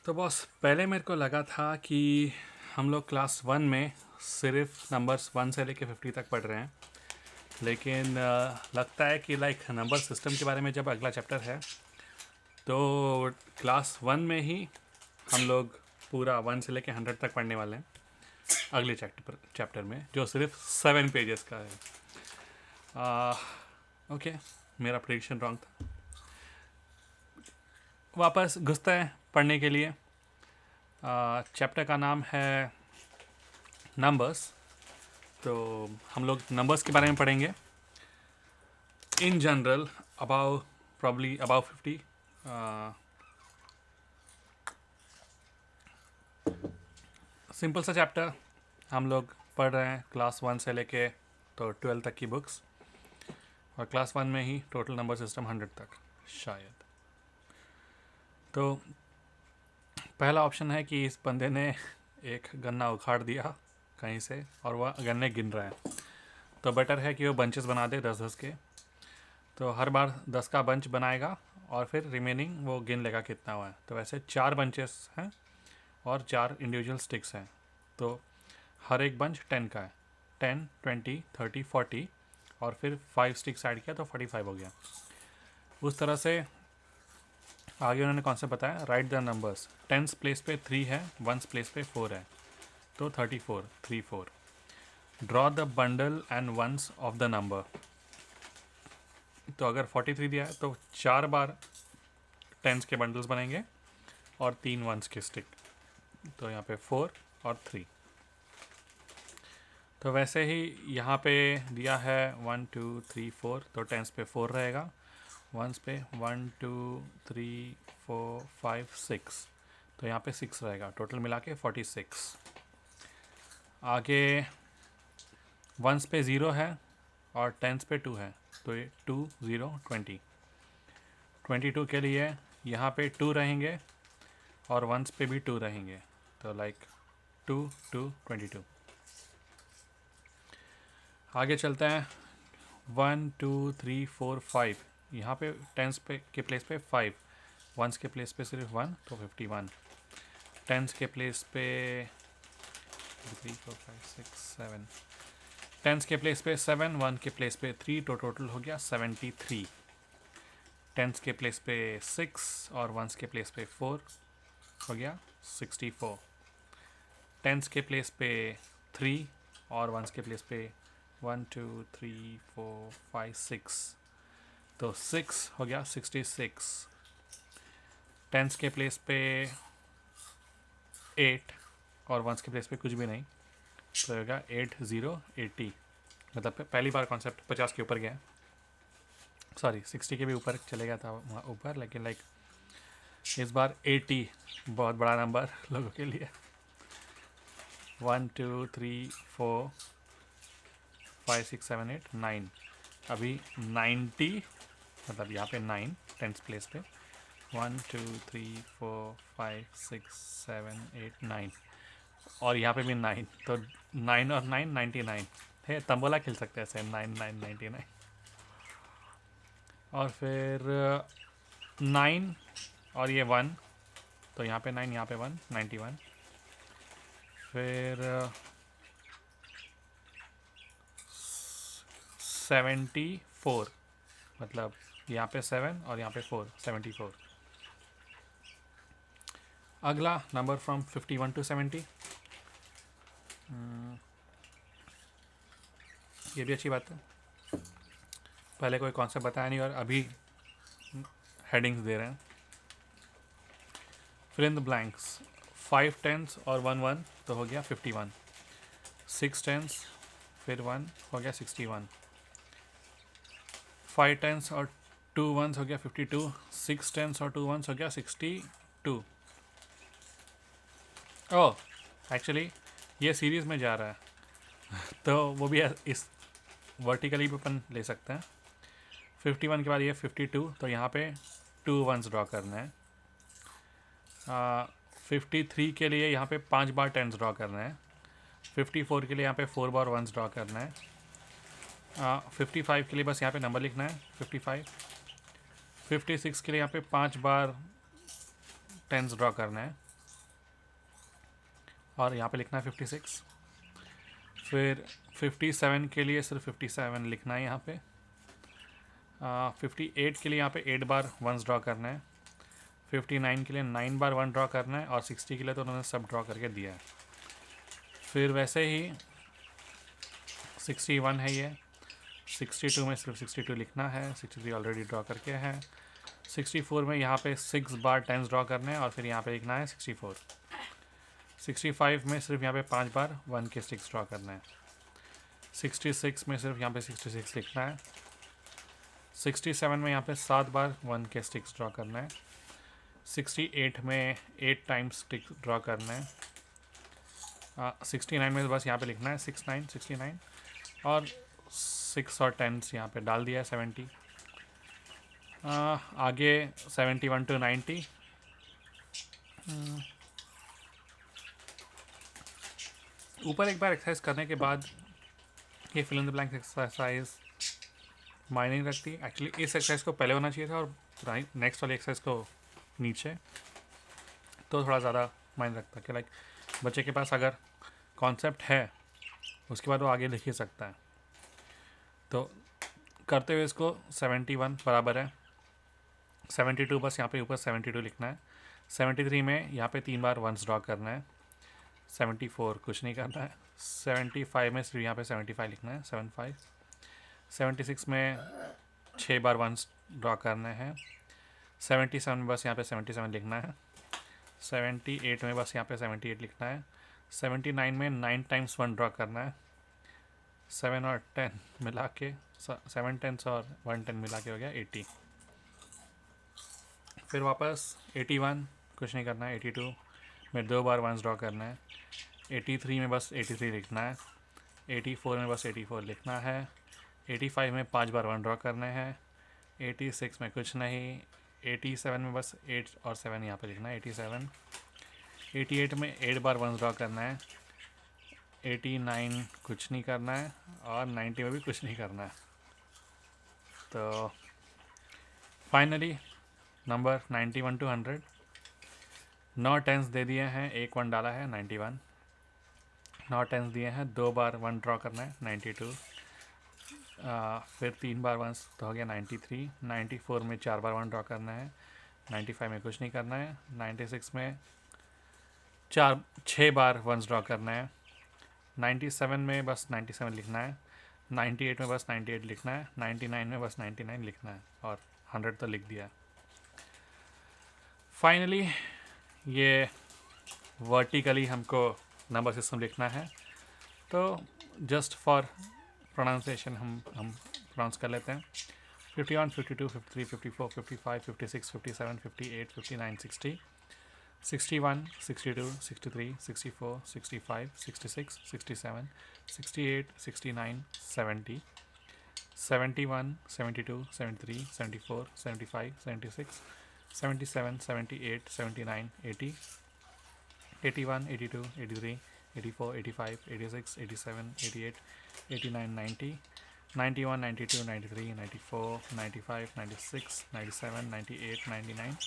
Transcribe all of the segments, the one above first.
तो बॉस पहले मेरे को लगा था कि हम लोग क्लास वन में सिर्फ नंबर्स वन से लेके 50 तक पढ़ रहे हैं। लेकिन लगता है कि लाइक नंबर सिस्टम के बारे में जब अगला चैप्टर है तो क्लास वन में ही हम लोग पूरा वन से लेके 100 तक पढ़ने वाले हैं अगले चैप्टर में, जो सिर्फ 7 पेजेस का है। ओके, मेरा प्रेडिक्शन रॉन्ग था। वापस घुसते हैं पढ़ने के लिए। चैप्टर का नाम है नंबर्स। तो हम लोग नंबर्स के बारे में पढ़ेंगे in general, about probably about 50। Simple सा चैप्टर हम लोग पढ़ रहे हैं क्लास वन से लेके तो 12 तक की बुक्स, और क्लास वन में ही टोटल नंबर सिस्टम 100 तक शायद। तो पहला ऑप्शन है कि इस बंदे ने एक गन्ना उखाड़ दिया कहीं से और वह गन्ने गिन रहा है। तो बेटर है कि वो बंचेस बना दे 10-10 के। तो हर बार 10 का बंच बनाएगा और फिर रिमेनिंग वो गिन लेगा कितना हुआ है। तो वैसे 4 बंचेस हैं और 4 इंडिविजुअल स्टिक्स हैं। तो हर एक बंच 10 का है। 10, 20, 30, 40 और फिर 5 स्टिक्स ऐड किया तो 45 हो गया। उस तरह से आगे उन्होंने कॉन्सेप्ट बताया, right the numbers. 10th place पे 3 है, 1st प्लेस पे 4 है, तो 34, 34। Draw the bundle and ones of the number. तो अगर 43 दिया है तो 4 बार 10s के बंडल्स बनेंगे और 3 1s के स्टिक। तो यहाँ पे 4 और 3। तो वैसे ही यहाँ पे दिया है 1 2 3 4, तो 10s पे 4 रहेगा, 1s पे 1 2 3 4 5 6, तो यहाँ पे 6 रहेगा। टोटल मिला के 46। आगे 1s पे 0 है और 10s पे 2 है, तो ये 2 0 20। 22 के लिए यहाँ पे 2 रहेंगे और 1s पे भी 2 रहेंगे, तो लाइक 2 2 22। आगे चलते हैं 1 2 3 4 5। यहाँ पे 10s पे के प्लेस पे 5, 1s के प्लेस पे सिर्फ 1, तो 51। 10s के प्लेस पे 3 4 5 6 7, 10s के प्लेस पे 7, 1 के प्लेस पे 3, तो टोटल हो गया 73। 10s के प्लेस पे 6 और 1s के प्लेस पे 4 हो गया 64। 10s के प्लेस पे 3 और 1s के प्लेस पे 1 2 3 4 5 6, तो 6 हो गया 66। 10s के प्लेस पे 8 और 1s के प्लेस पे कुछ भी नहीं, तो होगा 8 0 80। मतलब पहली बार कॉन्सेप्ट 50 के ऊपर गया, सॉरी 60 के भी ऊपर चले गया था वहाँ ऊपर, लेकिन लाइक इस बार 80 बहुत बड़ा नंबर लोगों के लिए। 1 2 3 4 5 6 7 8 9, अभी 90, मतलब यहाँ पे 9 10th प्लेस पे 1 2 3 4 5 6 7 8 9, और यहाँ पे भी 9, तो 9 और 9 99 है। तंबोला खेल सकते हैं ऐसे 9 9 99। और फिर 9 और ये 1, तो यहाँ पे 9 यहाँ पे 1, 91। फिर 74, मतलब यहाँ पे 7 और यहाँ पे 4, 74। अगला नंबर फ्रॉम 51 टू 70। ये भी अच्छी बात है, पहले कोई कॉन्सेप्ट बताया नहीं और अभी हेडिंग्स दे रहे हैं। Fill in the blanks. 5 10s और 1 1, तो हो गया 51। 6 10s फिर 1 हो गया 61। 5 10s और 2 1s हो गया 52। 6 10s और 2 1s हो गया 62। ओह, एक्चुअली ये सीरीज़ में जा रहा है तो वो भी इस वर्टिकली भी अपन ले सकते हैं। 51 के बाद ये 52, तो यहाँ पे 2 1s ड्रॉ करना है। 53 के लिए यहाँ पे 5 बार 10s ड्रॉ करना है। 54 के लिए यहाँ पे 4 बार 1s ड्रॉ करना है। 55 के लिए बस यहाँ पे नंबर लिखना है 55। 56 के लिए यहाँ पे 5 बार 10s ड्रॉ करना है। और यहाँ पे लिखना है 56। फिर 57 के लिए सिर्फ 57 लिखना है यहाँ पे। 58 के लिए यहाँ पे 8 बार 1 ड्रॉ करना है। 59 के लिए 9 बार 1 ड्रॉ करना है, और 60 के लिए तो उन्होंने सब ड्रॉ करके दिया है। फिर वैसे ही 61 है ये, 62 में सिर्फ 62 लिखना है, 63 ऑलरेडी ड्रॉ करके है। 64 में यहाँ पे 6 बार 10 ड्रॉ करने हैं, और फिर यहाँ पे लिखना है 64। 65 में सिर्फ यहाँ पे 5 बार 1 के 6 ड्रॉ करना है। 66 में सिर्फ यहाँ पे 66 लिखना है। 67 में यहाँ पे 7 बार 1 के स्टिक्स ड्रॉ करना है। 68 में 8 टाइम्स स्टिक ड्रॉ करना है। 69 में बस यहाँ पे लिखना है 69, और 6 और 10 यहाँ पे डाल दिया है 70। आगे 71 to 90। ऊपर एक बार एक्सरसाइज करने के बाद ये fill in the blank exercise मायने नहीं रखती। एक्चुअली इस एक्सरसाइज को पहले होना चाहिए था, और नेक्स्ट वाली एक्सरसाइज को नीचे, तो थोड़ा ज़्यादा मायने रखता कि लाइक बच्चे के पास अगर कॉन्सेप्ट है उसके बाद वो आगे लिख ही सकता है। तो करते हुए इसको 71 बराबर है 72, बस यहाँ पे ऊपर 72 लिखना है। 73 में यहाँ पे 3 बार 1 ड्रॉ करना है। 74 कुछ नहीं करना है। 75 में सिर्फ यहाँ पे 75 लिखना है 75। 76 में 6 बार 1 ड्रॉ करना है। 77 में बस यहाँ पे 77 लिखना है। 78 में बस यहाँ पे 78 लिखना है। 79 में 9 टाइम्स 1 ड्रॉ करना है। 7 और 10 मिला के 7 10 और 1 10 मिला के हो गया 80। फिर वापस 81 कुछ नहीं करना है। 82 में 2 बार 1 ड्रॉ करना है। 83 में बस 83 लिखना है। 84 में बस 84 लिखना है। 85 में 5 बार 1 ड्रॉ करना है। 86 में कुछ नहीं। 87 में बस 8 और 7 यहाँ पे लिखना है 87। 88 में 8 बार 1 ड्रॉ करना है। 89 कुछ नहीं करना है, और 90 में भी कुछ नहीं करना है। तो फाइनली नंबर 91 to 100। 9 टेंस दे दिए हैं, 1 1 डाला है 91। 9 टेंस दिए हैं, 2 बार 1 ड्रॉ करना है 92। फिर 3 बार 1 तो हो गया 93। 94 में 4 बार 1 ड्रॉ करना है। 95 में कुछ नहीं करना है। 96 में 6 बार 1 ड्रॉ करना है। 97 में बस 97 लिखना है। 98 में बस 98 लिखना है। 99 में बस 99 लिखना है, और 100 तो लिख दिया है। फाइनली ये वर्टिकली हमको नंबर सिस्टम लिखना है, तो जस्ट फॉर प्रोनाउंसिएशन हम प्रोनाउंस कर लेते हैं। 51, 52, 53, 54, 55, 56, 57, 58, 59, 60, 61, 62, 63, 64, 65, 66, 67, 68, 69, 70, 71, 72, 73, 74, 75, 76, 77, 78, 79, 80, 81, 82, 83, 84, 85, 86, 87, 88, 89, 90, 91, 92, 93, 94, 95, 96, 97, 98, 99,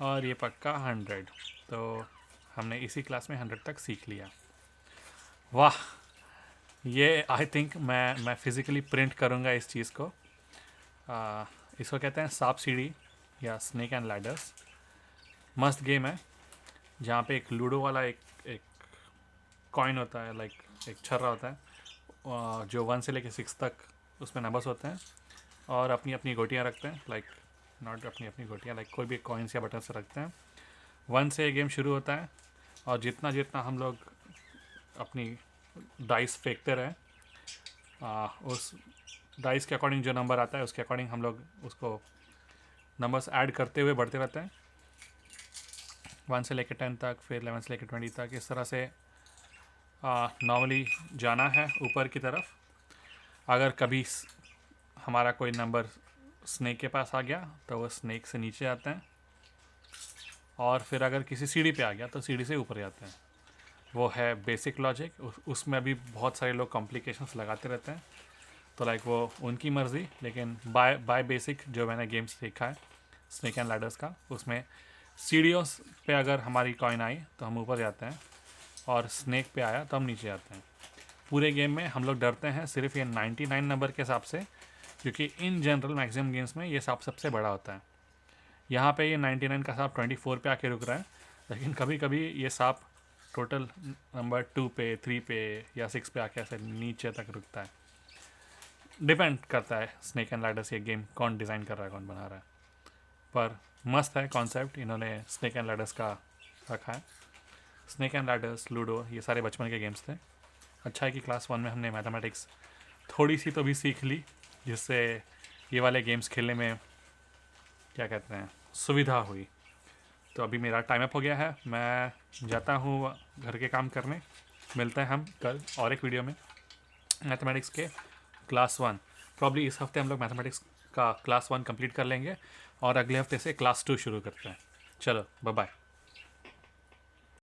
और ये पक्का 100। तो हमने इसी क्लास में 100 तक सीख लिया। वाह, ये आई थिंक मैं फिज़िकली प्रिंट करूँगा इस चीज़ को। इसको कहते हैं सांप सीढ़ी या स्नेक एंड लैडर्स। मस्त गेम है, जहाँ पे एक लूडो वाला एक कॉइन होता है, लाइक एक छर्रा होता है, जो 1 से लेके 6 तक उसमें नंबर्स होते हैं, और अपनी अपनी गोटियाँ रखते हैं, लाइक नॉट अपनी अपनी गोटियाँ, लाइक कोई भी कॉइन्स या बटन से रखते हैं। 1 से ये गेम शुरू होता है, और जितना जितना हम लोग अपनी डाइस फेंकते रहे, उस डाइस के अकॉर्डिंग जो नंबर आता है उसके अकॉर्डिंग हम लोग उसको नंबर्स ऐड करते हुए बढ़ते रहते हैं, 1 से लेकर 10 तक, फिर 11 से लेकर 20 तक। इस तरह से नॉर्मली जाना है ऊपर की तरफ। अगर कभी हमारा कोई नंबर स्नेक के पास आ गया तो वो स्नेक से नीचे आते हैं, और फिर अगर किसी सीढ़ी पे आ गया तो सीढ़ी से ऊपर जाते हैं। वो है बेसिक लॉजिक। उसमें भी बहुत सारे लोग कॉम्प्लिकेशंस लगाते रहते हैं, तो लाइक वो उनकी मर्ज़ी, लेकिन बाय बेसिक जो मैंने गेम्स सीखा है स्नेक एंड लैडर्स का, उसमें सीढ़ियों पे अगर हमारी कॉइन आई तो हम ऊपर जाते हैं, और स्नेक पे आया तो हम नीचे आते हैं। पूरे गेम में हम लोग डरते हैं सिर्फ ये 99 नंबर के हिसाब से, क्योंकि इन जनरल मैक्सिमम गेम्स में ये सांप सबसे बड़ा होता है। यहाँ पे ये 99 का सांप 24 पे आके रुक रहा है, लेकिन कभी कभी ये सांप टोटल नंबर 2 पे, 3 पे या 6 पे आके ऐसे नीचे तक रुकता है। डिपेंड करता है स्नेक एंड लैडर्स ये गेम कौन डिज़ाइन कर रहा है, कौन बना रहा है। पर मस्त है कॉन्सेप्ट, इन्होंने स्नेक एंड लैडर्स का रखा है। स्नेक एंड लैडर्स, लूडो, ये सारे बचपन के गेम्स थे। अच्छा है कि क्लास 1 में हमने मैथमेटिक्स थोड़ी सी तो भी सीख ली, जिससे ये वाले गेम्स खेलने में क्या कहते हैं सुविधा हुई। तो अभी मेरा टाइम अप हो गया है, मैं जाता हूँ घर के काम करने। मिलते हैं हम कल और एक वीडियो में मैथमेटिक्स के क्लास 1। प्रॉब्ली इस हफ्ते हम लोग मैथमेटिक्स का क्लास 1 कंप्लीट कर लेंगे और अगले हफ्ते से क्लास 2 शुरू करते हैं। चलो बाय बाय।